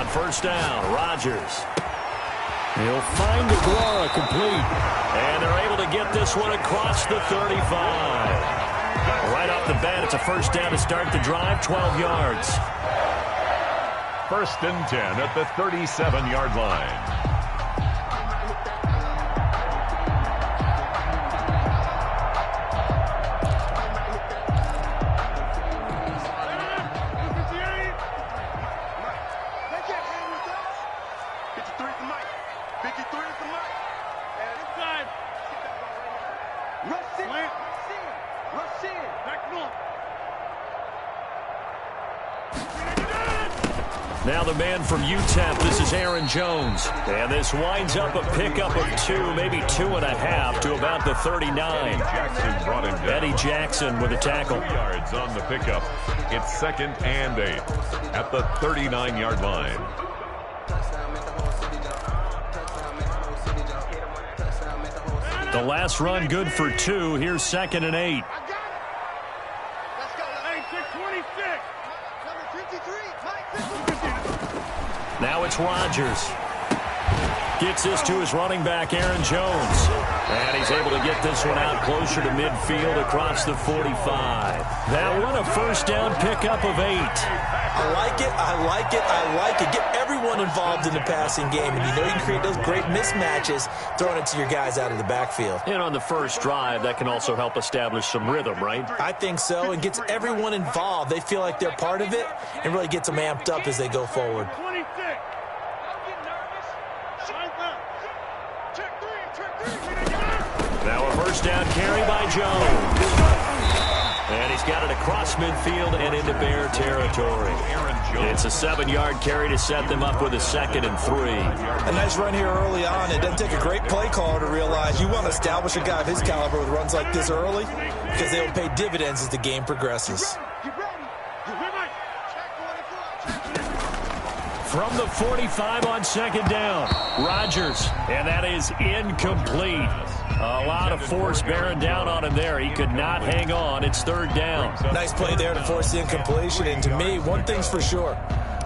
first down. Rodgers. He'll find DeGuara complete. And they're able to get this one across the 35. Right off the bat, it's a first down to start the drive, 12 yards. First and 10 at the 37-yard line. Now the man from UTEP, this is Aaron Jones. And this winds up a pickup of 2, maybe 2.5 to about the 39. Jackson brought him down. Eddie Jackson with a tackle. 2 yards on the pickup. It's 2nd and 8 at the 39-yard line. The last run good for 2. Here's 2nd and 8. Now it's Rodgers. Gets this to his running back, Aaron Jones. And he's able to get this one out closer to midfield across the 45. That one a first down pickup of 8. I like it, I like it, I like it. Get everyone involved in the passing game. And you know you can create those great mismatches throwing it to your guys out of the backfield. And on the first drive, that can also help establish some rhythm, right? I think so. And gets everyone involved. They feel like they're part of it and really gets them amped up as they go forward. Now a first down carry by Jones. And he's got it across midfield and into Bear territory. It's a 7-yard carry to set them up with a 2nd and 3. A nice run here early on. It doesn't take a great play caller to realize you want to establish a guy of his caliber with runs like this early because they will pay dividends as the game progresses. From the 45 on 2nd down, Rodgers, and that is incomplete. A lot of force bearing down on him there. He could not hang on. It's 3rd down. Nice play there to force the incompletion. And to me, one thing's for sure.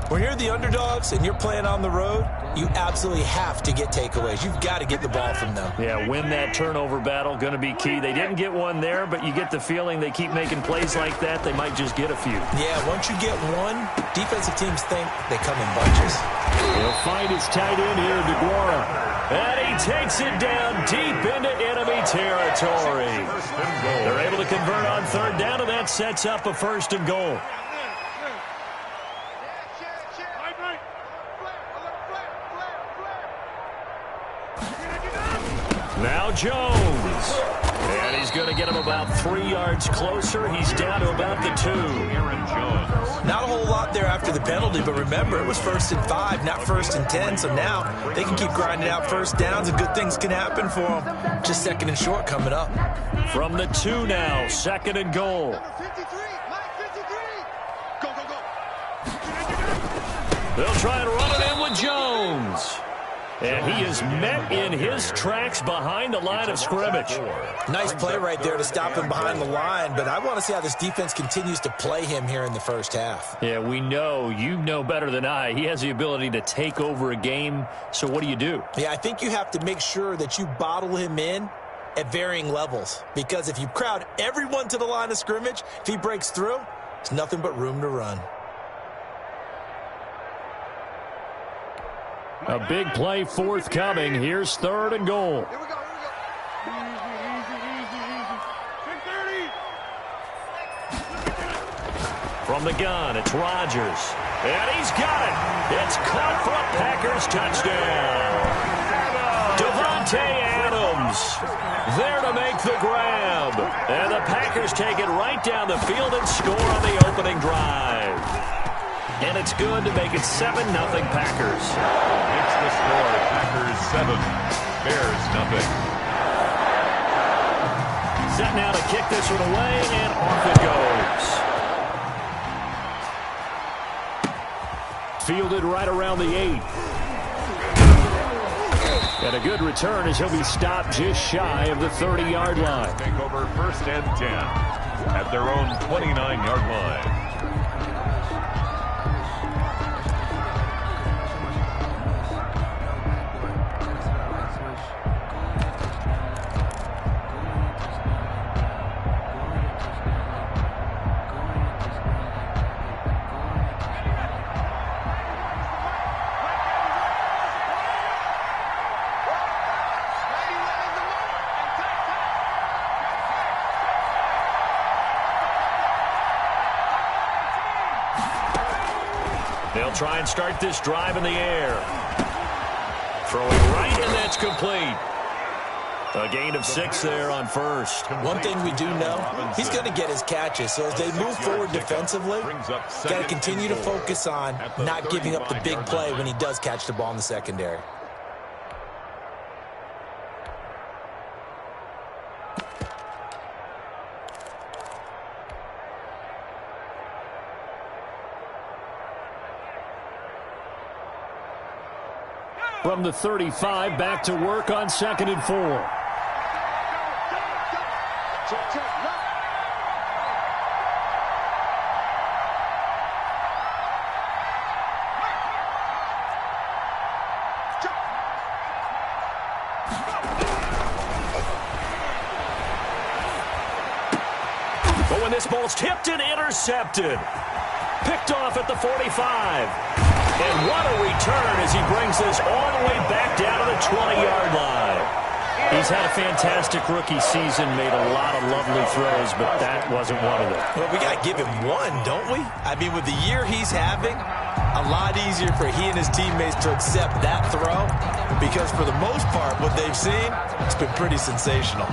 When you're the underdogs and you're playing on the road, you absolutely have to get takeaways. You've got to get the ball from them. Yeah, win that turnover battle, going to be key. They didn't get one there, but you get the feeling they keep making plays like that, they might just get a few. Yeah, once you get one, defensive teams think they come in bunches. He'll find his tight end here, DeGuara. And he takes it down deep into enemy territory. They're able to convert on 3rd down, and that sets up a 1st and goal. Now Jones. And he's going to get him about 3 yards closer. He's down to about the 2. Aaron Jones. Not a whole lot there after the penalty, but remember, it was 1st and 5, not 1st and 10. So now they can keep grinding out first downs, and good things can happen for them. Just 2nd and short coming up. From the 2 now, 2nd and goal. They'll try and run it in with Jones. And he is met in his tracks behind the line of scrimmage. Nice play right there to stop him behind the line, but I want to see how this defense continues to play him here in the first half. Yeah, we know. You know better than I. He has the ability to take over a game, so what do you do? Yeah, I think you have to make sure that you bottle him in at varying levels, because if you crowd everyone to the line of scrimmage, if he breaks through, it's nothing but room to run. A big play forthcoming. Here's 3rd and goal. Here we go. From the gun, it's Rodgers. And he's got it. It's caught for a Packers touchdown. Devontae Adams there to make the grab. And the Packers take it right down the field and score on the opening drive. And it's good to make it 7-0 Packers. It's the score. Packers 7, Bears nothing. Set now to kick this one away, and off it goes. Fielded right around the 8. And a good return as he'll be stopped just shy of the 30-yard line. Take over 1st and 10 at their own 29-yard line. They'll try and start this drive in the air. Throwing right, and that's complete. A gain of 6 there on first. One thing we do know, he's going to get his catches. So as they move forward defensively, got to continue to focus on not giving up the big play when he does catch the ball in the secondary. From the 35, back to work on 2nd and 4. But when this ball's tipped and intercepted, picked off at the 45. And what a return as he brings this all the way back down to the 20-yard line. He's had a fantastic rookie season, made a lot of lovely throws, but that wasn't one of them. Well, we got to give him one, don't we? I mean, with the year he's having, a lot easier for he and his teammates to accept that throw because for the most part, what they've seen, it's been pretty sensational.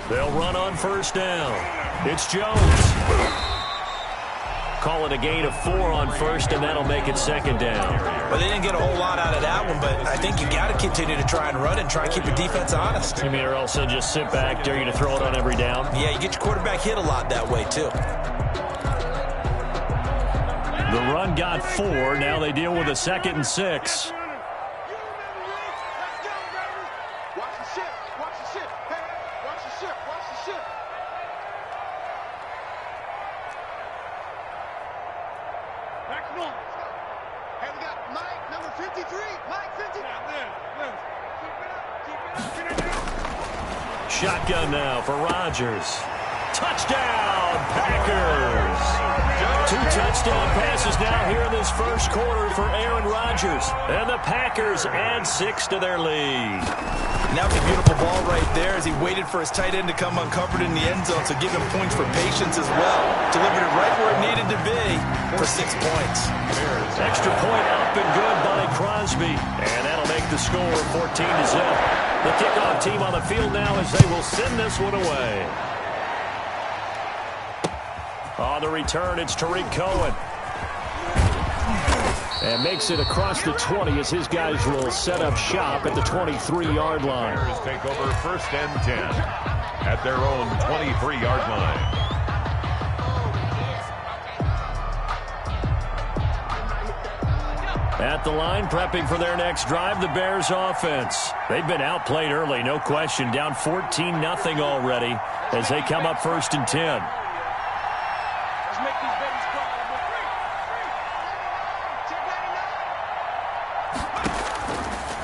They'll run on first down. It's Jones. Call it a gain of 4 on first, and that'll make it 2nd down. Well, they didn't get a whole lot out of that one, but I think you got to continue to try and run and try and keep your defense honest. You mean or else they'll just sit back, dare you to throw it on every down? Yeah, you get your quarterback hit a lot that way, too. The run got 4. Now they deal with a 2nd and 6. Shotgun now for Rodgers. Touchdown, Packers! 2 touchdown passes now here in this first quarter for Aaron Rodgers. And the Packers add 6 to their lead. That was a beautiful ball right there as he waited for his tight end to come uncovered in the end zone, so give him points for patience as well. Delivered it right where it needed to be for 6 points. Extra point up and good by Crosby. And that'll make the score 14-0. The kickoff team on the field now as they will send this one away. On the return, it's Tariq Cohen. And makes it across the 20 as his guys will set up shop at the 23-yard line. Bears take over 1st and 10 at their own 23-yard line. At the line, prepping for their next drive, the Bears offense. They've been outplayed early, no question. Down 14-0 already as they come up 1st and 10.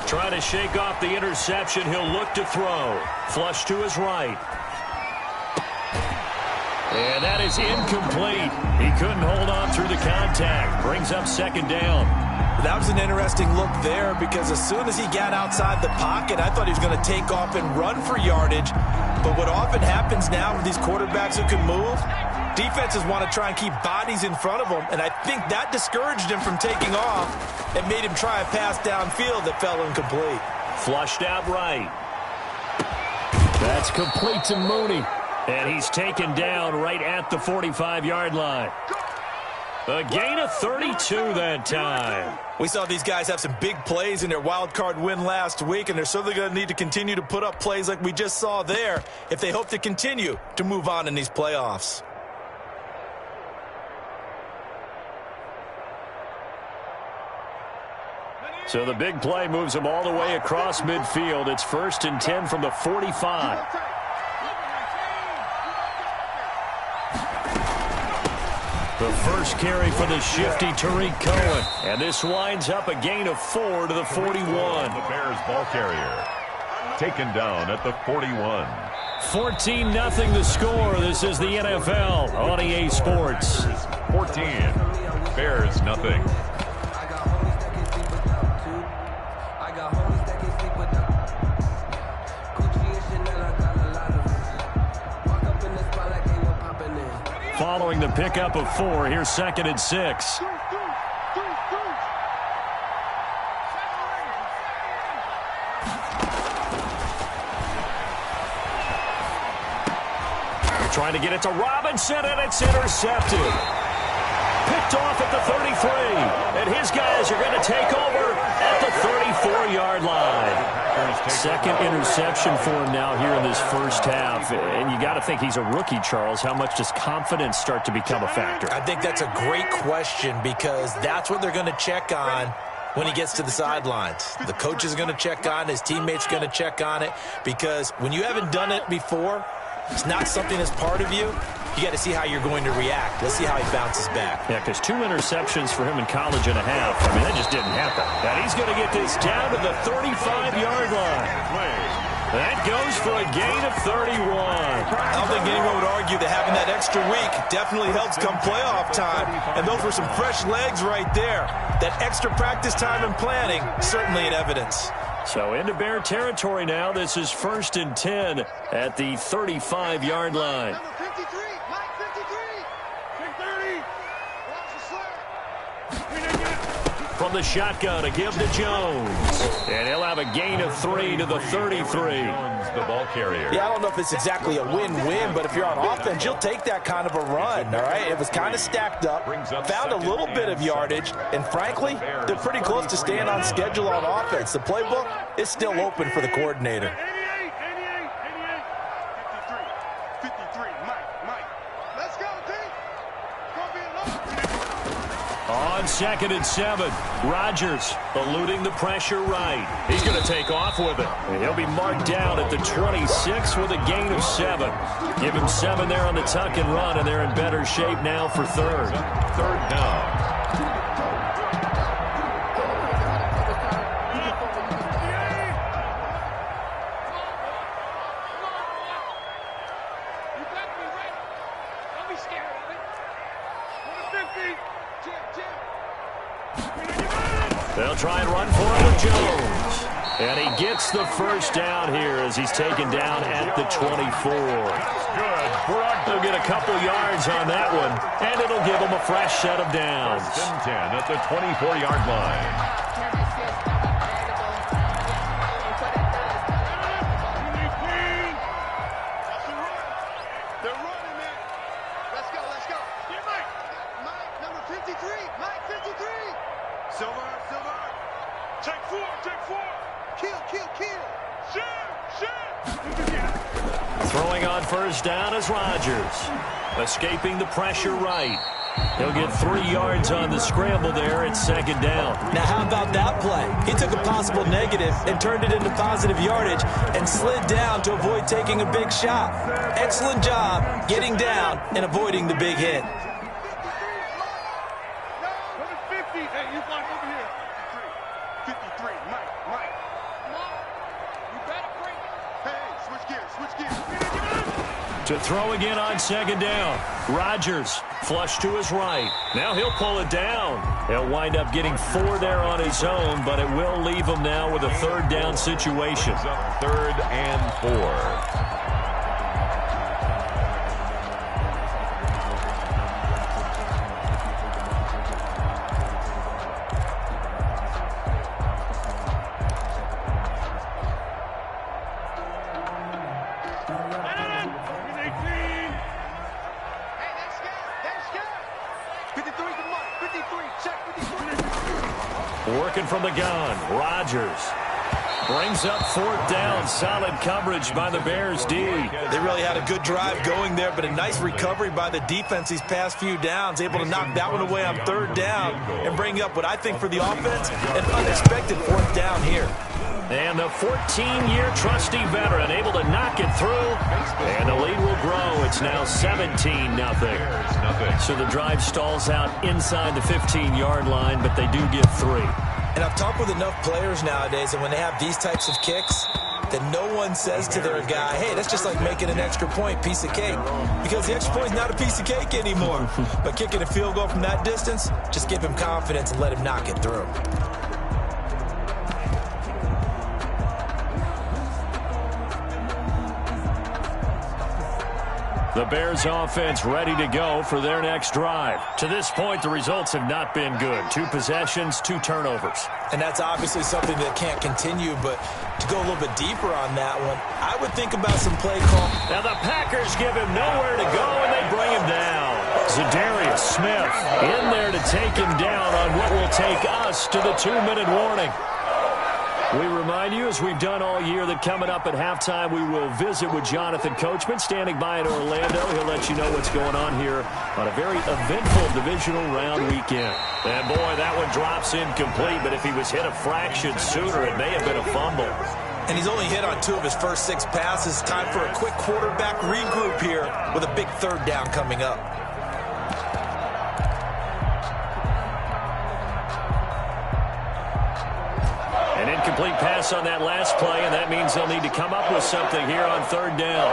Trying to shake off the interception. He'll look to throw. Flush to his right. And that is incomplete. He couldn't hold on through the contact. Brings up 2nd down. That was an interesting look there because as soon as he got outside the pocket, I thought he was going to take off and run for yardage. But what often happens now with these quarterbacks who can move, defenses want to try and keep bodies in front of them, and I think that discouraged him from taking off and made him try a pass downfield that fell incomplete. Flushed out right. That's complete to Mooney. And he's taken down right at the 45-yard line. A gain of 32 that time. We saw these guys have some big plays in their wild card win last week, and they're certainly going to need to continue to put up plays like we just saw there if they hope to continue to move on in these playoffs. So the big play moves them all the way across midfield. It's 1st and 10 from the 45. The first carry for the shifty Tariq Cohen. And this winds up a gain of 4 to the 41. The Bears ball carrier. Taken down at the 41. 14-0 the score. This is the NFL on EA Sports. 14. Bears nothing. Following the pickup of 4, here's 2nd and 6. Trying to get it to Robinson, and it's intercepted. Picked off at the 33. And his guys are going to take over at the 34-yard line. Second interception for him now here in this first half. And you got to think he's a rookie, Charles. How much does confidence start to become a factor? I think that's a great question because that's what they're going to check on when he gets to the sidelines. The coach is going to check on it. His teammates are going to check on it because when you haven't done it before, it's not something that's part of you. You got to see how you're going to react. Let's see how he bounces back. Yeah, because 2 interceptions for him in college and a half. I mean, that just didn't happen. And he's going to get this down to the 35-yard line. That goes for a gain of 31. I don't think anyone would argue that having that extra week definitely helps come playoff time. And those were some fresh legs right there. That extra practice time and planning, certainly in evidence. So into Bear territory now. This is 1st and 10 at the 35-yard line. Number 53, Mike 53. Big 30. Watch the slide. From the shotgun, a give to Jones. And he'll have a gain of 3 to the 33. The ball carrier. Yeah, I don't know if it's exactly a win-win, but if you're on offense, you'll take that kind of a run, all right? It was kind of stacked up, found a little bit of yardage, and frankly, they're pretty close to staying on schedule on offense. The playbook is still open for the coordinator. 88, 53, Mike. Let's go, team. It's going to be a long. On 2nd and 7, Rodgers eluding the pressure right. He's going to take off with it. And he'll be marked down at the 26 with a gain of 7. Give him 7 there on the tuck and run, and they're in better shape now for 3rd. 3rd down. They'll try and run for it with Jones. And he gets the first down here as he's taken down at the 24. He'll get a couple yards on that one, and it'll give him a fresh set of downs. 1st and 10 at the 24-yard line. Throwing on 1st down is Rodgers. Escaping the pressure right. He'll get 3 yards on the scramble there at 2nd down. Now, how about that play? He took a possible negative and turned it into positive yardage and slid down to avoid taking a big shot. Excellent job getting down and avoiding the big hit. Number 50. Hey, you block over here. 53, Mike. You better break it. Hey, switch gears. To throw again on 2nd down. Rodgers flush to his right. Now he'll pull it down. He'll wind up getting 4 there on his own, but it will leave him now with a 3rd down situation. 3rd and 4. Working from the gun, Rodgers brings up 4th down. Solid coverage by the Bears D. They really had a good drive going there, but a nice recovery by the defense these past few downs, able to knock that one away on 3rd down and bring up what I think for the offense, an unexpected 4th down here. And the 14-year trusty veteran able to knock it through, and the lead will grow. It's now 17-0. So the drive stalls out inside the 15-yard line, but they do get 3. And I've talked with enough players nowadays, and when they have these types of kicks, that no one says to their guy, hey, that's just like making an extra point, piece of cake. Because the extra point is not a piece of cake anymore. But kicking a field goal from that distance, just give him confidence and let him knock it through. The Bears offense ready to go for their next drive. To this point, the results have not been good. 2 possessions, 2 turnovers. And that's obviously something that can't continue, but to go a little bit deeper on that one, I would think about some play call. Now the Packers give him nowhere to go, and they bring him down. Zadarius Smith in there to take him down on what will take us to the 2-minute warning. We remind you, as we've done all year, that coming up at halftime, we will visit with Jonathan Coachman, standing by in Orlando. He'll let you know what's going on here on a very eventful divisional round weekend. And boy, that one drops incomplete, but if he was hit a fraction sooner, it may have been a fumble. And he's only hit on 2 of his first 6 passes. Time for a quick quarterback regroup here with a big 3rd down coming up. An incomplete pass on that last play, and that means they'll need to come up with something here on 3rd down.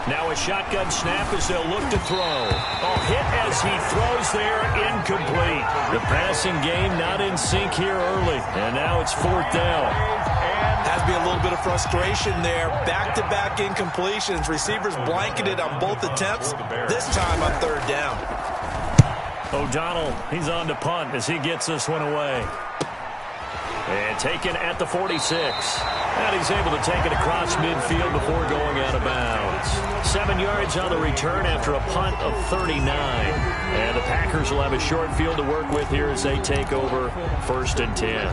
Now a shotgun snap as they'll look to throw. Hit as he throws there, incomplete. The passing game not in sync here early, and now it's 4th down. Has to be a little bit of frustration there. Back-to-back incompletions. Receivers blanketed on both attempts, this time on 3rd down. O'Donnell, he's on to punt as he gets this one away. And taken at the 46. And he's able to take it across midfield before going out of bounds. 7 yards on the return after a punt of 39. And the Packers will have a short field to work with here as they take over 1st and 10.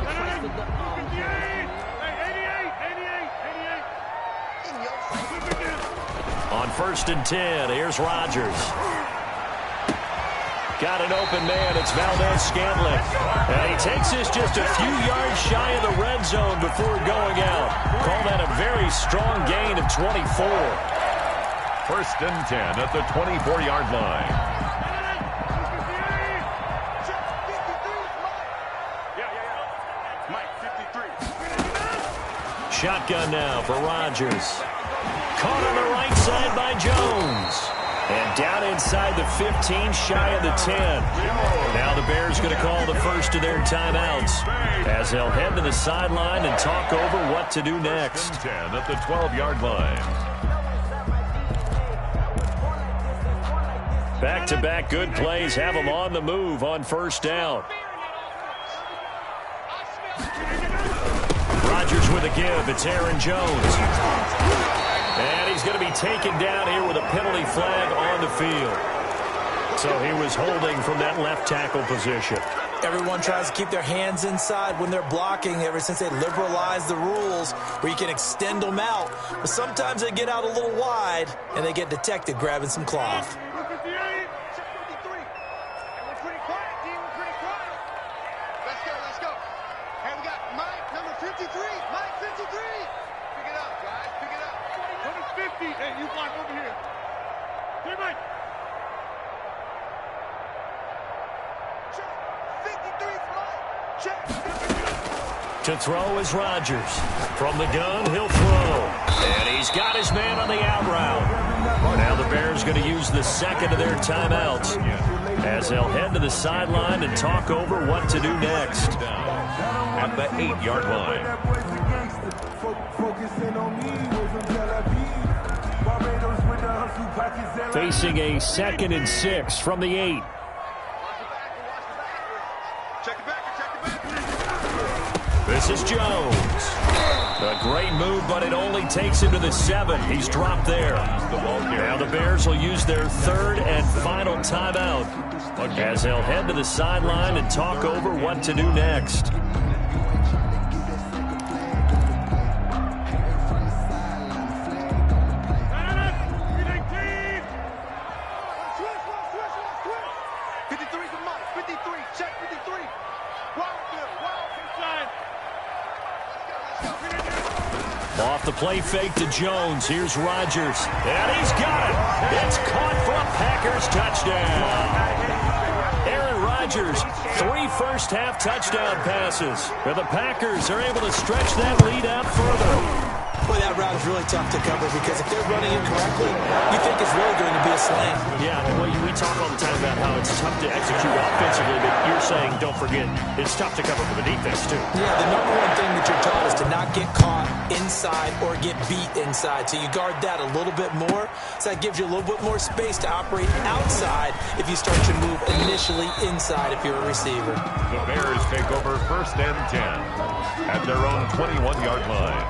On 1st and 10, here's Rodgers. Got an open man. It's Valdez-Scantling. And he takes this just a few yards shy of the red zone before going out. Call that a very strong gain of 24. 1st and 10 at the 24-yard line. Shotgun now for Rodgers. Caught on the right side by Jones. And down inside the 15, shy of the 10. Now the Bears going to call the first of their timeouts as they'll head to the sideline and talk over what to do next. 10 at the 12-yard line. Back-to-back good plays have them on the move on 1st down. Rodgers with a give. It's Aaron Jones. And he's going to be taken down here with a penalty flag on the field. So he was holding from that left tackle position. Everyone tries to keep their hands inside when they're blocking ever since they liberalized the rules where you can extend them out. But sometimes they get out a little wide and they get detected grabbing some cloth. Let's go. Hey, we got Mike, number 53. Mike, 53. Pick it up, guys. Pick it up. Number 50. Hey, you block over here. Hey, Mike. Check. 53 Mike. Check. To throw is Rodgers. From the gun, he'll throw. And he's got his man on the out route. Now the Bears going to use the second of their timeouts as they'll head to the sideline and talk over what to do next. At the 8-yard line. Facing a 2nd and 6 from the 8. This is Jones. A great move, but it only takes him to the 7. He's dropped there. Now the Bears will use their 3rd and final timeout as they'll head to the sideline and talk over what to do next. Off the play fake to Jones. Here's Rodgers. And he's got it. It's caught for a Packers touchdown. Aaron Rodgers, 3 first-half touchdown passes. And the Packers are able to stretch that lead out further. Boy, that route is really tough to cover because if they're running it correctly, you think it's really going to be a slant. Yeah, well, we talk all the time about how it's tough to execute offensively, but you're saying, don't forget, it's tough to cover for the defense, too. Yeah, the number one thing that you're taught is to not get caught inside or get beat inside. So you guard that a little bit more. So that gives you a little bit more space to operate outside if you start to move initially inside if you're a receiver. The Bears take over 1st and 10 at their own 21-yard line.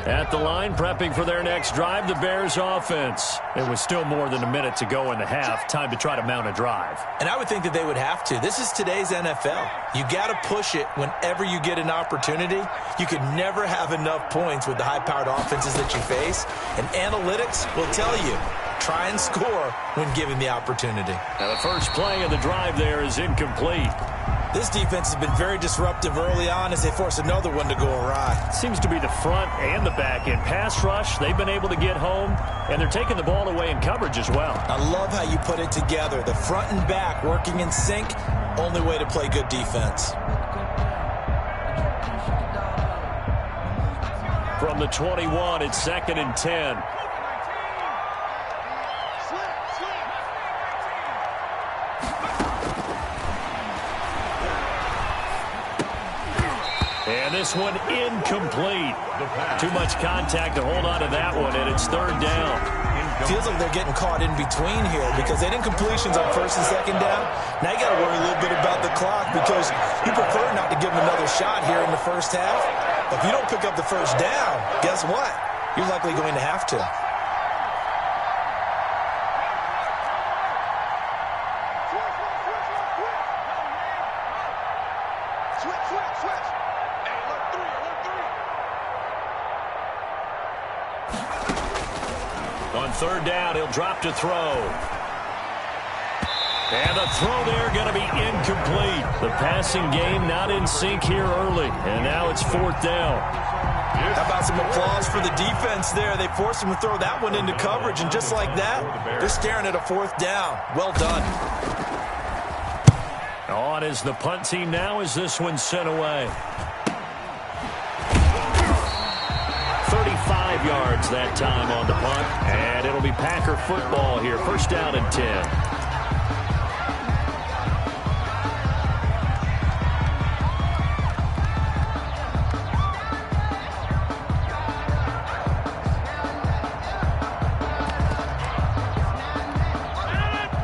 At the line, prepping for their next drive, the Bears offense. It was still more than a minute to go in the half. Time to try to mount a drive. And I would think that they would have to. This is today's NFL. You got to push it whenever you get an opportunity. You could never have enough points with the high-powered offenses that you face. And analytics will tell you, try and score when given the opportunity. Now the first play of the drive there is incomplete. This defense has been very disruptive early on as they force another one to go awry. Seems to be the front and the back end. Pass rush, they've been able to get home, and they're taking the ball away in coverage as well. I love how you put it together. The front and back working in sync, only way to play good defense. From the 21, it's 2nd and 10. And this one incomplete. Too much contact to hold on to that one, and it's 3rd down. Feels like they're getting caught in between here because they didn't completions on 1st and 2nd down. Now you got to worry a little bit about the clock because you prefer not to give them another shot here in the first half. But if you don't pick up the 1st down, guess what? You're likely going to have to. On 3rd down, he'll drop to throw. And the throw there going to be incomplete. The passing game not in sync here early. And now it's 4th down. How about some applause for the defense there? They forced him to throw that one into coverage, and just like that, they're staring at a 4th down. Well done. On is the punt team now as this one's sent away. 35 yards that time on the punt, and it'll be Packer football here. 1st down and 10.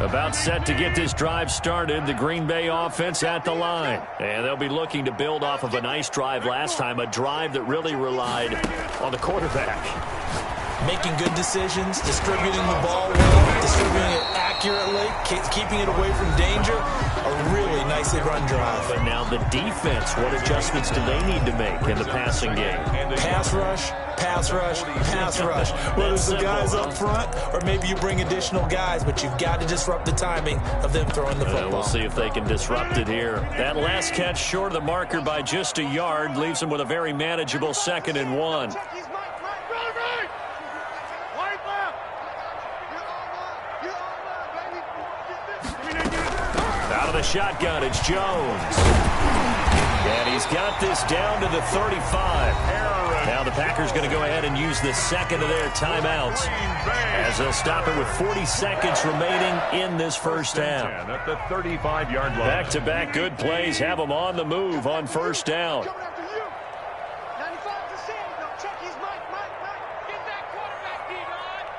About set to get this drive started. The Green Bay offense at the line. And they'll be looking to build off of a nice drive last time, a drive that really relied on the quarterback. Making good decisions, distributing the ball well, distributing it accurately, keeping it away from danger. A really nicely run drive. But now the defense, what adjustments do they need to make in the passing game? Pass rush, pass rush, pass rush. Whether it's the guys up front or maybe you bring additional guys, but you've got to disrupt the timing of them throwing the football. We'll see if they can disrupt it here. That last catch short of the marker by just a yard leaves them with a very manageable 2nd and 1. Out of the shotgun, it's Jones. And he's got this down to the 35. Now the Packers going to go ahead and use the 2nd of their timeouts as they'll stop it with 40 seconds remaining in this first half. At the 35-yard line. Back-to-back good plays have them on the move on 1st down.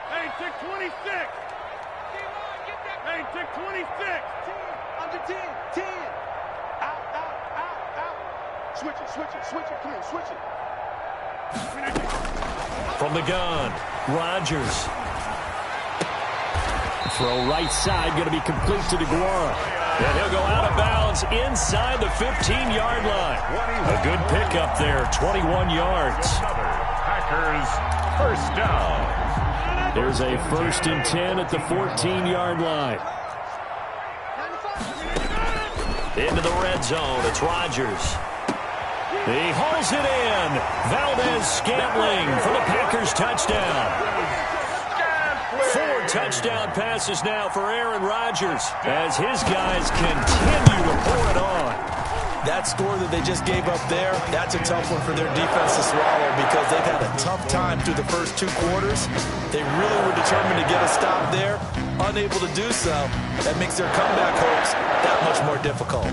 Hey, take 26. Hey, take 26. Under 10. 10. Out. Switch it. Come here, switch it. From the gun, Rodgers. Throw right side, going to be complete to DeGuara. And he'll go out of bounds inside the 15-yard line. A good pickup there, 21 yards. Packers 1st down. There's a 1st and 10 at the 14-yard line. Into the red zone. It's Rodgers. He hauls it in. Valdez-Scantling for the Packers touchdown. 4 touchdown passes now for Aaron Rodgers as his guys continue to pour it on. That score that they just gave up there, that's a tough one for their defense to swallow because they've had a tough time through the first 2 quarters. They really were determined to get a stop there, unable to do so. That makes their comeback hopes that much more difficult.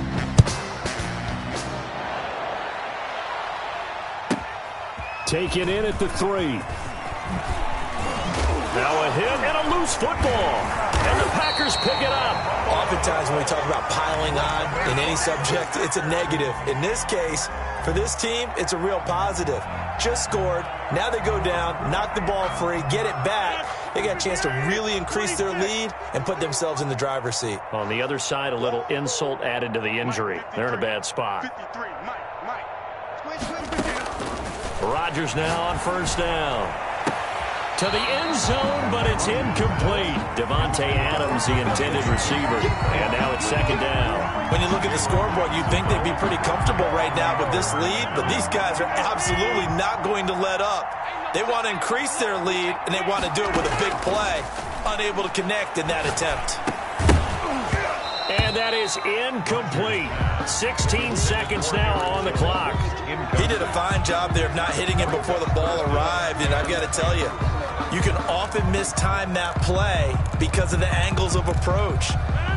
Taken in at the 3. Now a hit and a loose football. And the Packers pick it up. Oftentimes when we talk about piling on in any subject, it's a negative. In this case, for this team, it's a real positive. Just scored. Now they go down, knock the ball free, get it back. They got a chance to really increase their lead and put themselves in the driver's seat. On the other side, a little insult added to the injury. They're in a bad spot. Rodgers now on 1st down. To the end zone, but it's incomplete. Davante Adams, the intended receiver. And now it's 2nd down. When you look at the scoreboard, you'd think they'd be pretty comfortable right now with this lead, but these guys are absolutely not going to let up. They want to increase their lead, and they want to do it with a big play. Unable to connect in that attempt. And that is incomplete. 16 seconds now on the clock. He did a fine job there of not hitting him before the ball arrived, and I've got to tell you, you can often mistime that play because of the angles of approach.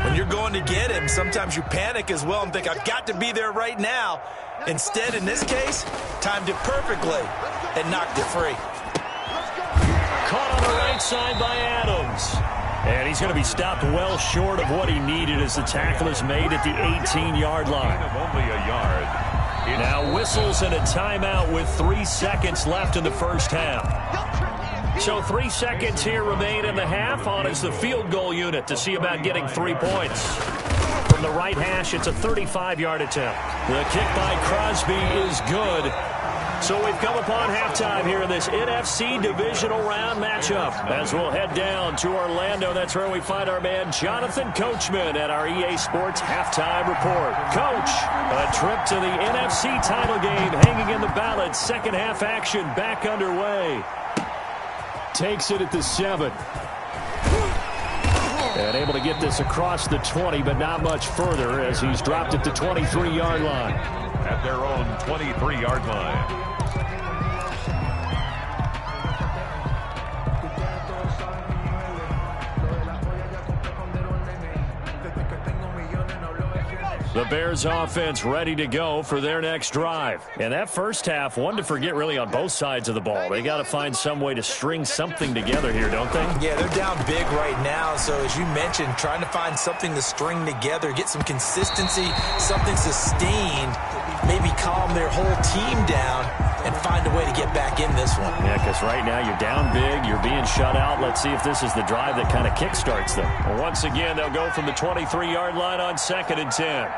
When you're going to get him, sometimes you panic as well and think, I've got to be there right now. Instead, in this case, timed it perfectly and knocked it free. Caught on the right side by Adams. And he's going to be stopped well short of what he needed as the tackle is made at the 18-yard line. Only a yard. Now whistles and a timeout with 3 seconds left in the first half. So 3 seconds here remain in the half. On is the field goal unit to see about getting 3 points. From the right hash, it's a 35-yard attempt. The kick by Crosby is good. So we've come upon halftime here in this NFC divisional round matchup. As we'll head down to Orlando, that's where we find our man Jonathan Coachman at our EA Sports Halftime Report. Coach, a trip to the NFC title game hanging in the balance. Second half action back underway. Takes it at the 7. And able to get this across the 20, but not much further as he's dropped at the 23-yard line. At their own 23-yard line. The Bears offense ready to go for their next drive. And that first half, one to forget really on both sides of the ball. They got to find some way to string something together here, don't they? Yeah, they're down big right now. So as you mentioned, trying to find something to string together, get some consistency, something sustained, maybe calm their whole team down and find a way to get back in this one. Yeah, because right now you're down big, you're being shut out. Let's see if this is the drive that kind of kickstarts them. Well, once again, they'll go from the 23-yard line on 2nd and 10.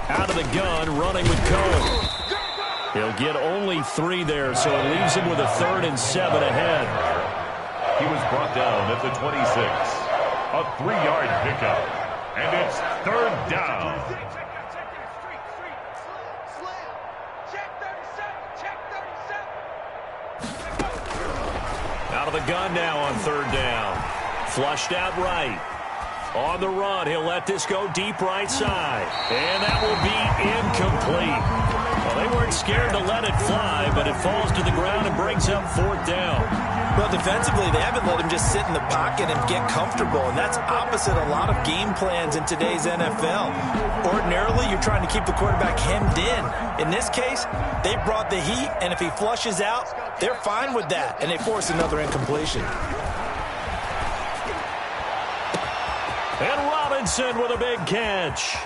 Out of the gun, running with Cohen. He'll get only 3 there, so it leaves him with a 3rd and 7 ahead. He was brought down at the 26. A 3-yard pickup. And it's 3rd down. Out of the gun now on 3rd down. Flushed out right. On the run, he'll let this go deep right side. And that will be incomplete. Well, they weren't scared to let it fly, but it falls to the ground and brings up 4th down. Well, defensively, they haven't let him just sit in the pocket and get comfortable, and that's opposite a lot of game plans in today's NFL. Ordinarily, you're trying to keep the quarterback hemmed in. In this case, they brought the heat, and if he flushes out, they're fine with that, and they force another incompletion. And Robinson with a big catch.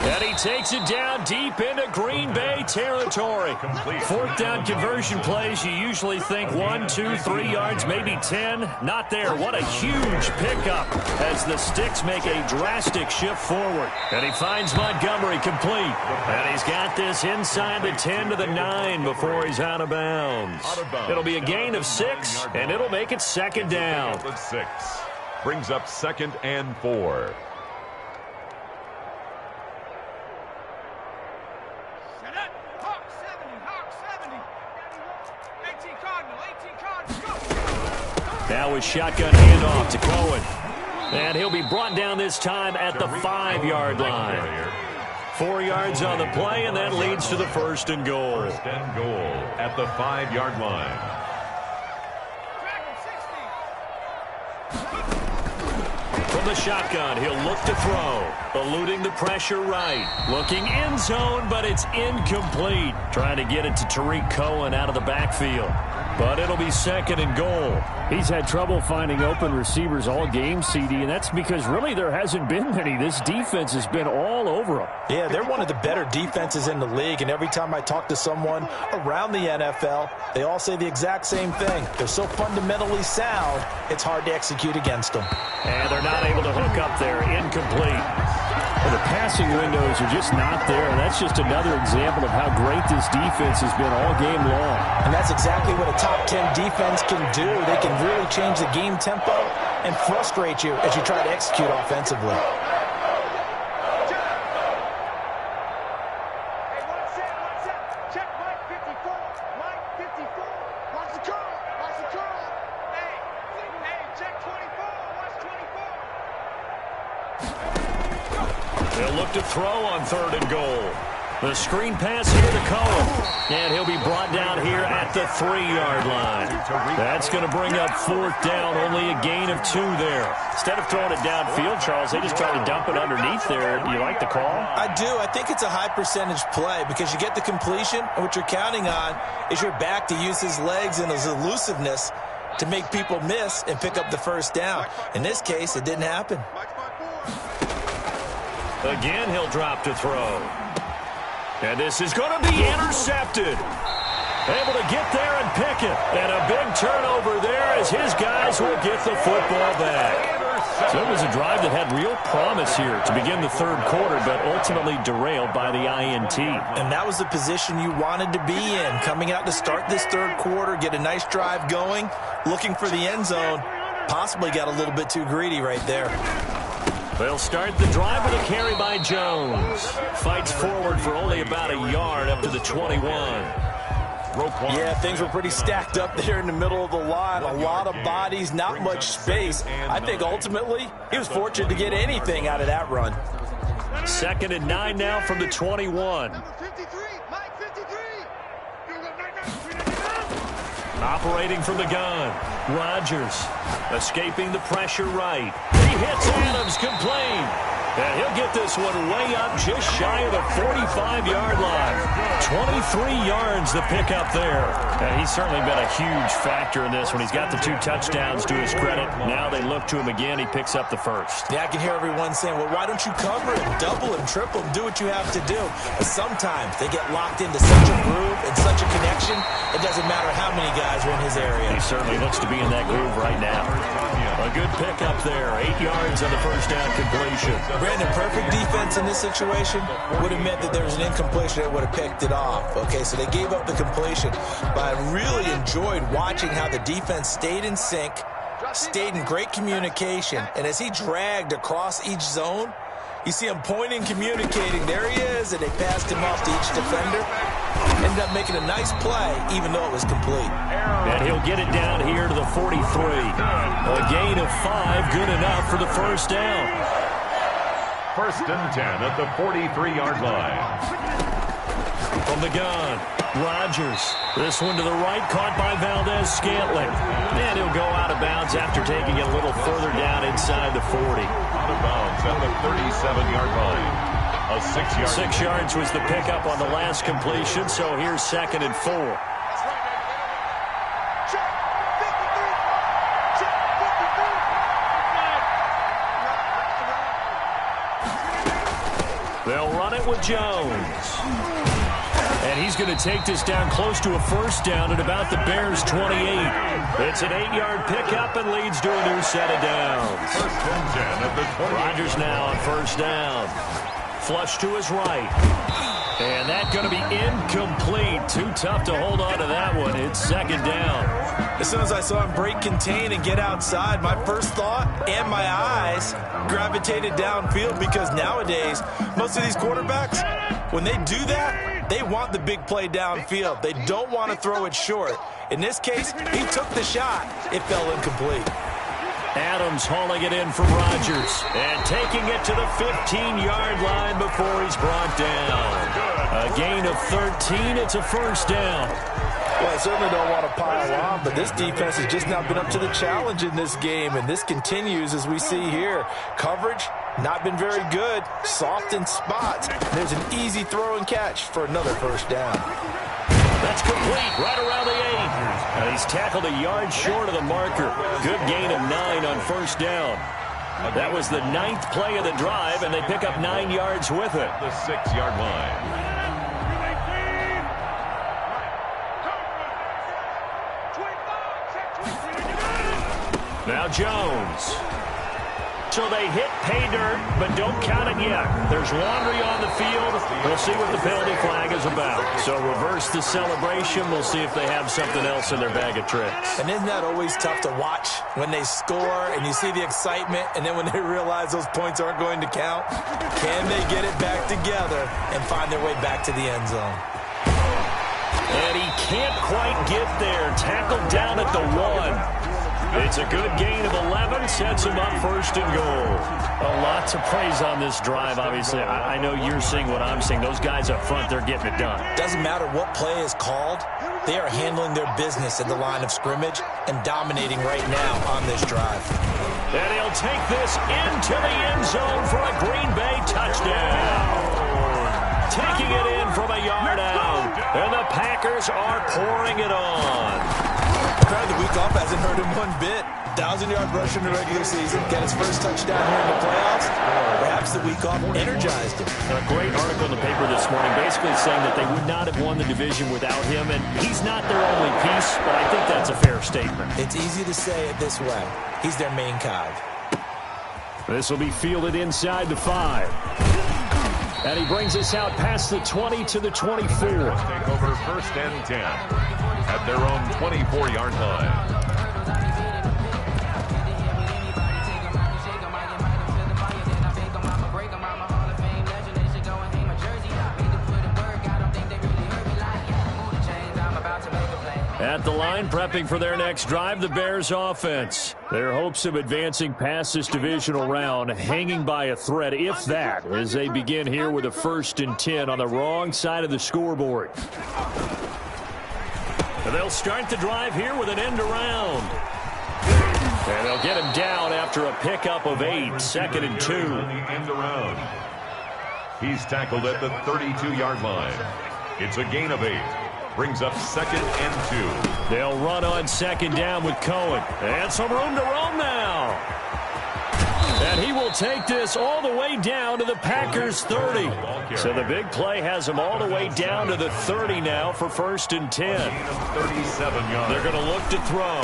And he takes it down deep into Green Bay territory. Fourth down conversion plays, you usually think 1, 2, 3 yards, maybe 10. Not there. What a huge pickup as the Sticks make a drastic shift forward. And he finds Montgomery complete. And he's got this inside the 10 to the 9 before he's out of bounds. It'll be a gain of 6, and it'll make it second down. 6 brings up 2nd and 4. Now with shotgun handoff to Cohen. And he'll be brought down this time at the 5-yard line. 4 yards on the play, and that leads to the 1st and goal. 1st and goal at the 5-yard line. From the shotgun, he'll look to throw. Eluding the pressure right. Looking end zone, but it's incomplete. Trying to get it to Tariq Cohen out of the backfield. But it'll be 2nd and goal. He's had trouble finding open receivers all game, CD, and that's because really there hasn't been many. This defense has been all over him. Yeah, they're one of the better defenses in the league, and every time I talk to someone around the NFL, they all say the exact same thing. They're so fundamentally sound, it's hard to execute against them. And they're not able to hook up there. Incomplete. Well, the passing windows are just not there. That's just another example of how great this defense has been all game long. And that's exactly what a top 10 defense can do. They can really change the game tempo and frustrate you as you try to execute offensively. They'll look to throw on 3rd and goal. The screen pass here to Cohen. And he'll be brought down here at the 3-yard line. That's going to bring up 4th down, only a gain of 2 there. Instead of throwing it downfield, Charles, they just try to dump it underneath there. You like the call? I do. I think it's a high percentage play because you get the completion, and what you're counting on is your back to use his legs and his elusiveness to make people miss and pick up the 1st down. In this case, it didn't happen. Again, he'll drop to throw. And this is going to be intercepted. Able to get there and pick it. And a big turnover there as his guys will get the football back. So it was a drive that had real promise here to begin the 3rd quarter, but ultimately derailed by the INT. And that was the position you wanted to be in. Coming out to start this 3rd quarter, get a nice drive going, looking for the end zone. Possibly got a little bit too greedy right there. They'll start the drive with a carry by Jones. Fights forward for only about a yard up to the 21. Yeah, things were pretty stacked up there in the middle of the line. A lot of bodies, not much space. I think ultimately he was fortunate to get anything out of that run. 2nd and 9 now from the 21. Operating from the gun. Rodgers escaping the pressure right. He hits Adams complete. And he'll get this one way up just shy of the 45-yard line. 23 yards the pickup there. And he's certainly been a huge factor in this when he's got the 2 touchdowns to his credit. Now they look to him again. He picks up the 1st. Yeah, I can hear everyone saying, well, why don't you cover him, double him, triple him, do what you have to do. But sometimes they get locked into such a groove and such a connection, it doesn't matter how many guys are in his area. He certainly looks to be in that groove right now. A good pickup there. 8 yards on the 1st down completion. Brandon, perfect defense in this situation would have meant that there was an incompletion that would have picked it off. Okay, so they gave up the completion. But I really enjoyed watching how the defense stayed in sync, stayed in great communication. And as he dragged across each zone, you see him pointing, communicating. There he is, and they passed him off to each defender. Ended up making a nice play, even though it was complete. And he'll get it down here to the 43. A gain of 5, good enough for the 1st down. 1st and 10 at the 43-yard line. From the gun, Rodgers. This one to the right, caught by Valdez-Scantling. And he'll go out of bounds after taking it a little further down inside the 40. Out of bounds at the 37-yard line. A 6-yard. 6 yards was the pickup on the last completion, so here's 2nd and 4. They'll run it with Jones. And he's going to take this down close to a first down at about the Bears' 28. It's an 8-yard pickup and leads to a new set of downs. First and 10 at the 28. Rodgers now on first down. Flush to his right. And that's going to be incomplete. Too tough to hold on to that one. It's second down. As soon as I saw him break contain and get outside, my first thought and my eyes gravitated downfield, because nowadays, most of these quarterbacks, when they do that, they want the big play downfield. They don't want to throw it short. In this case, he took the shot. It fell incomplete. Adams hauling it in from Rodgers and taking it to the 15-yard line before he's brought down. A gain of 13. It's a first down. Well, I certainly don't want to pile on, but this defense has just not been up to the challenge in this game, and this continues as we see here. Coverage, not been very good. Soft in spots. There's an easy throw and catch for another first down. That's complete, right around the 8. And he's tackled a yard short of the marker. Good gain of 9 on first down. That was the 9th play of the drive, and they pick up 9 yards with it. The 6-yard line. Now Jones. So they hit pay dirt, but don't count it yet. There's laundry on the field. We'll see what the penalty flag is about. So reverse the celebration. We'll see if they have something else in their bag of tricks. And isn't that always tough to watch when they score and you see the excitement, and then when they realize those points aren't going to count? Can they get it back together and find their way back to the end zone? And he can't quite get there. Tackled down at the 1. It's a good gain of 11, sets him up first and goal. Lots of praise on this drive, obviously. I know you're seeing what I'm seeing. Those guys up front, they're getting it done. Doesn't matter what play is called. They are handling their business at the line of scrimmage and dominating right now on this drive. And he'll take this into the end zone for a Green Bay touchdown. Taking it in from a yard out. And the Packers are pouring it on. The week off hasn't hurt him one bit. 1,000-yard rush in the regular season. Got his first touchdown here in the playoffs. Perhaps the week off energized him. A great article in the paper this morning basically saying that they would not have won the division without him. And he's not their only piece, but I think that's a fair statement. It's easy to say it this way. He's their main cog. This will be fielded inside the 5. And he brings us out past the 20 to the 24. Take over first and 10 at their own 24-yard line. At the line, prepping for their next drive, the Bears offense. Their hopes of advancing past this divisional round hanging by a thread, if that, as they begin here with a 1st and 10 on the wrong side of the scoreboard. And they'll start the drive here with an end around. And they'll get him down after a pickup of 8, 2nd and 2. End around. He's tackled at the 32-yard line. It's a gain of 8. Brings up 2nd and 2. They'll run on 2nd down with Cohen. And some room to roam now. And he will take this all the way down to the Packers' 30. So the big play has him all the way down to the 30 now for 1st and 10. 37 yards. They're going to look to throw.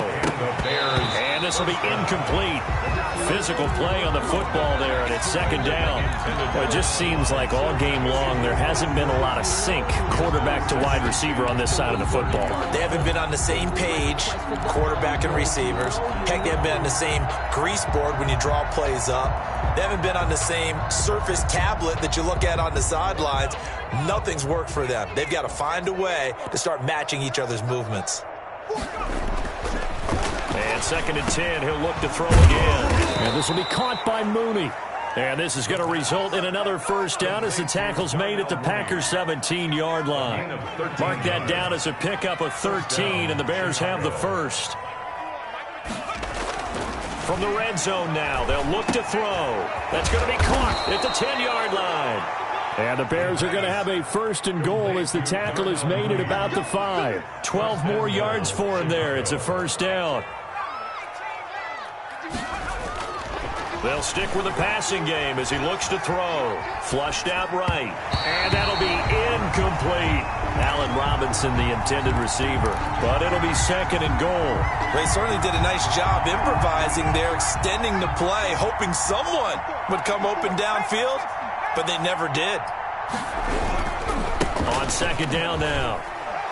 And this will be incomplete. Physical play on the football there, and it's 2nd down. Well, it just seems like all game long there hasn't been a lot of sync quarterback to wide receiver on this side of the football. They haven't been on the same page, quarterback and receivers. Heck, they haven't been on the same grease board when you draw plays up. They haven't been on the same Surface tablet that you look at on the sidelines. Nothing's worked for them. They've got to find a way to start matching each other's movements. And 2nd and 10, he'll look to throw again. And this will be caught by Mooney. And this is going to result in another 1st down as the tackle's made at the Packers' 17-yard line. Mark that down as a pickup of 13, and the Bears have the 1st. From the red zone now, they'll look to throw. That's going to be caught at the 10-yard line. And the Bears are going to have a 1st and goal as the tackle is made at about the 5. 12 more yards for him there. It's a 1st down. They'll stick with the passing game as he looks to throw. Flushed out right. And that'll be incomplete. Allen Robinson, the intended receiver. But it'll be second and goal. They certainly did a nice job improvising there, extending the play, hoping someone would come open downfield, but they never did. On second down now.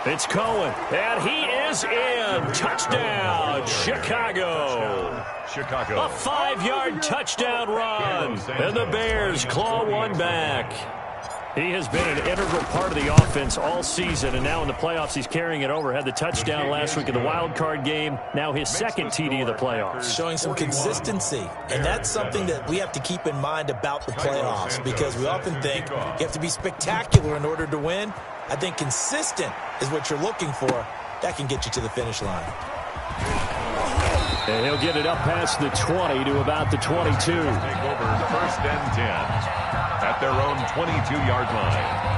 It's Cohen, and he is in. Touchdown, Chicago. A 5-yard touchdown run, and the Bears claw one back. He has been an integral part of the offense all season, and now in the playoffs he's carrying it over. Had the touchdown last week in the wild card game. Now his second TD of the playoffs. Showing some consistency, and that's something that we have to keep in mind about the playoffs, because we often think you have to be spectacular in order to win. I think consistent is what you're looking for. That can get you to the finish line. And he'll get it up past the 20 to about the 22. Take over first and 10 at their own 22-yard line.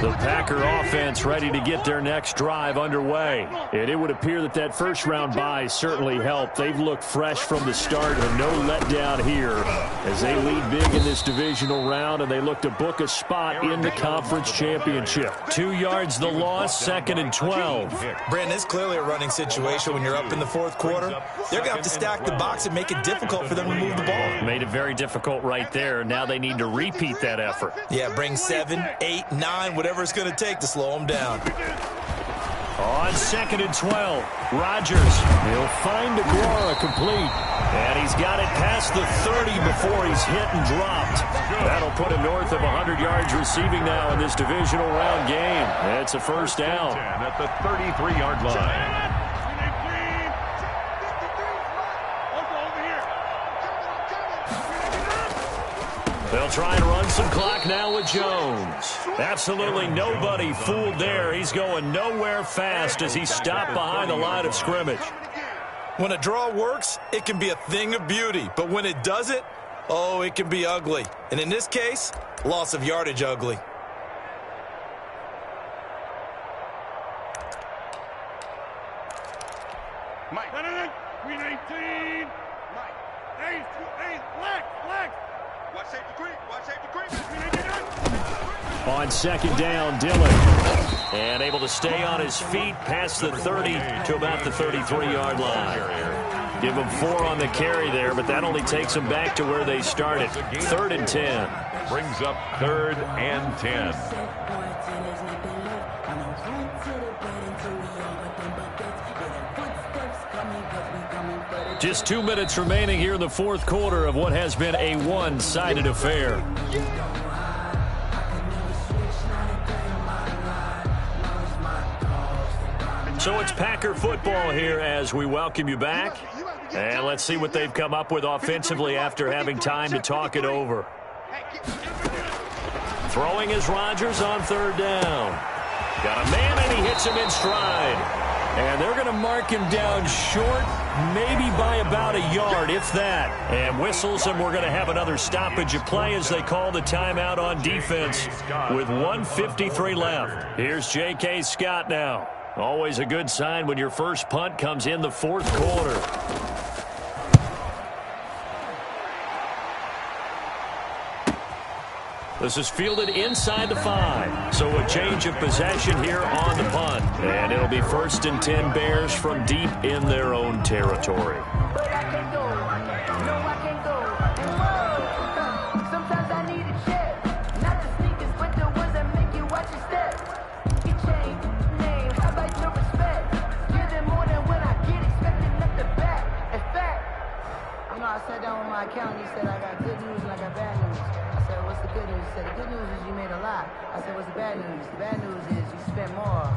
The Packer offense ready to get their next drive underway. And it would appear that that first-round bye certainly helped. They've looked fresh from the start and no letdown here as they lead big in this divisional round, and they look to book a spot in the conference championship. 2 yards the loss, second and 12. Brandon, it's clearly a running situation when you're up in the fourth quarter. They're going to have to stack the box and make it difficult for them to move the ball. Made it very difficult right there. Now they need to repeat that effort. Yeah, bring 7, 8, 9, whatever it's going to take to slow them down. On second and 12, Rodgers, he'll find Aguara complete. And he's got it past the 30 before he's hit and dropped. That'll put him north of 100 yards receiving now in this divisional round game. It's a first down. At the 33-yard line. They'll try and run some clock now with Jones. Absolutely nobody fooled there. He's going nowhere fast as he stopped behind the line of scrimmage. When a draw works, it can be a thing of beauty. But when it doesn't, oh, it can be ugly. And in this case, loss of yardage ugly. Mike. 319. Mike. Hey, flex. Watch safety creep. On second down, Dillon. And able to stay on his feet past the 30 to about the 33-yard line. Give him 4 on the carry there, but that only takes them back to where they started. 3rd and 10. Brings up 3rd and 10. Just 2 minutes remaining here in the fourth quarter of what has been a one-sided affair. So it's Packer football here as we welcome you back. And let's see what they've come up with offensively after having time to talk it over. Throwing is Rodgers on 3rd down. Got a man and he hits him in stride. And they're going to mark him down short, maybe by about a yard, if that. And whistles, and we're going to have another stoppage of play as they call the timeout on defense with 1:53 left. Here's J.K. Scott now. Always a good sign when your first punt comes in the fourth quarter. This is fielded inside the 5. So a change of possession here on the punt. And it'll be 1st and 10 Bears from deep in their own territory. But I can't go. No, I can't go. And sometimes I need a check. Not the sneakers, but the ones that make you watch your step. Your chain, name, how about your respect? Give them more than when I get expected at the back. In fact, I sat down with my accountant. He said I got good news and I got bad news. I said, what's the good news? He said, the good news is you made a lot. I said, what's the bad news? The bad news is you spent more.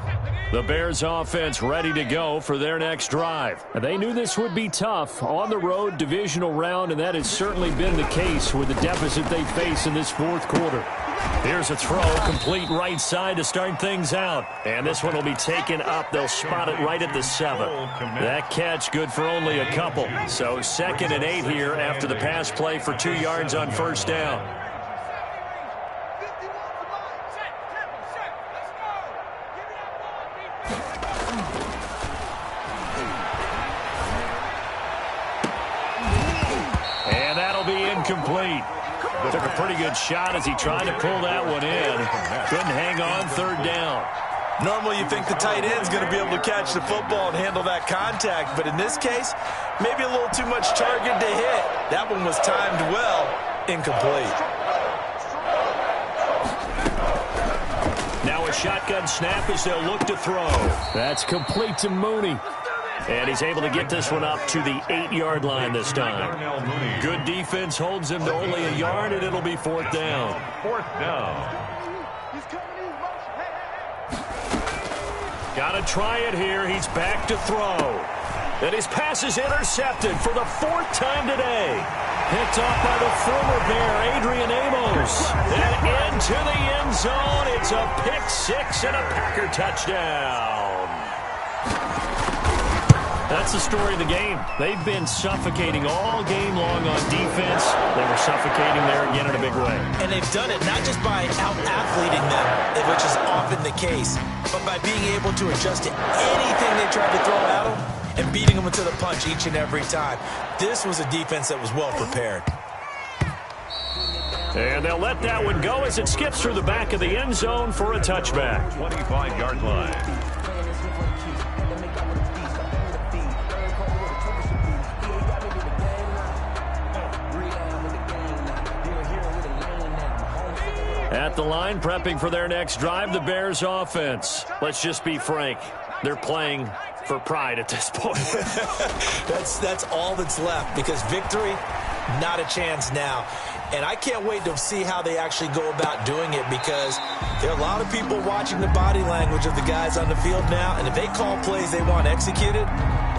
The Bears offense ready to go for their next drive. They knew this would be tough on the road divisional round, and that has certainly been the case with the deficit they face in this fourth quarter. Here's a throw, complete right side to start things out. And this one will be taken up. They'll spot it right at the 7. That catch good for only a couple. So 2nd and 8 here after the pass play for 2 yards on first down. incomplete. Took a pretty good shot as he tried to pull that one in. Couldn't hang on, third down. Normally you think the tight end's going to be able to catch the football and handle that contact, but in this case, maybe a little too much target to hit. That one was timed well, incomplete. Now a shotgun snap as they'll look to throw. That's complete to Mooney. And he's able to get this one up to the 8-yard line this time. Good defense holds him to only a yard, and it'll be fourth down. Fourth down. Got to try it here. He's back to throw. And his pass is intercepted for the fourth time today. Picked off by the former Bear, Adrian Amos. And into the end zone. It's a pick-6 and a Packer touchdown. That's the story of the game. They've been suffocating all game long on defense. They were suffocating there again in a big way. And they've done it not just by out-athleting them, which is often the case, but by being able to adjust to anything they tried to throw at them and beating them to the punch each and every time. This was a defense that was well prepared. And they'll let that one go as it skips through the back of the end zone for a touchback. 25-yard line. At the line, prepping for their next drive, the Bears offense. Let's just be frank. They're playing for pride at this point. That's all that's left, because victory, not a chance now. And I can't wait to see how they actually go about doing it, because there are a lot of people watching the body language of the guys on the field now, and if they call plays they want executed,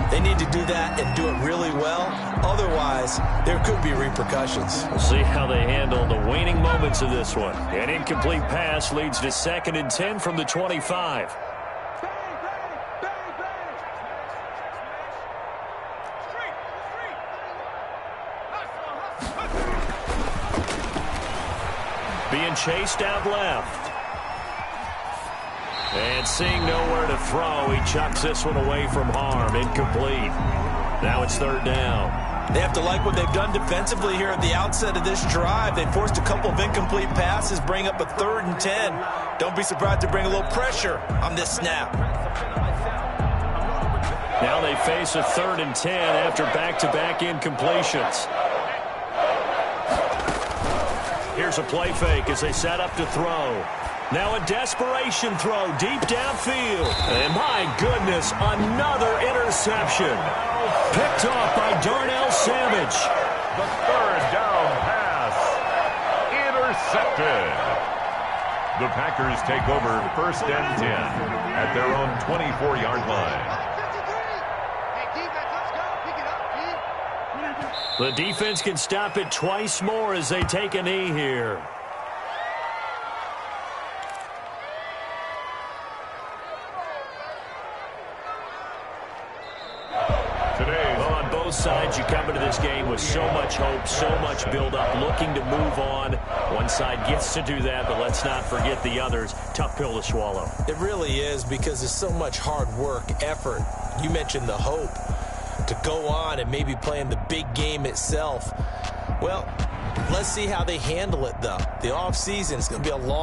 they need to do that and do it really well. Otherwise, there could be repercussions. We'll see how they handle the waning moments of this one. An incomplete pass leads to 2nd and 10 from the 25. Being chased out left. And seeing nowhere to throw, he chucks this one away from harm. Incomplete. Now it's third down. They have to like what they've done defensively here at the outset of this drive. They forced a couple of incomplete passes, bring up a 3rd and 10. Don't be surprised to bring a little pressure on this snap. Now they face a 3rd and 10 after back-to-back incompletions. Here's a play fake as they set up to throw. Now a desperation throw deep downfield. And my goodness, another interception. Picked off by Darnell Savage. The third down pass. Intercepted. The Packers take over 1st and 10 at their own 24-yard line. The defense can stop it twice more as they take a knee here. Well, on both sides, you come into this game with so much hope, so much build-up, looking to move on. One side gets to do that, but let's not forget the others. Tough pill to swallow. It really is, because there's so much hard work, effort. You mentioned the hope to go on and maybe play in the big game itself. Well, let's see how they handle it, though. The offseason is going to be a long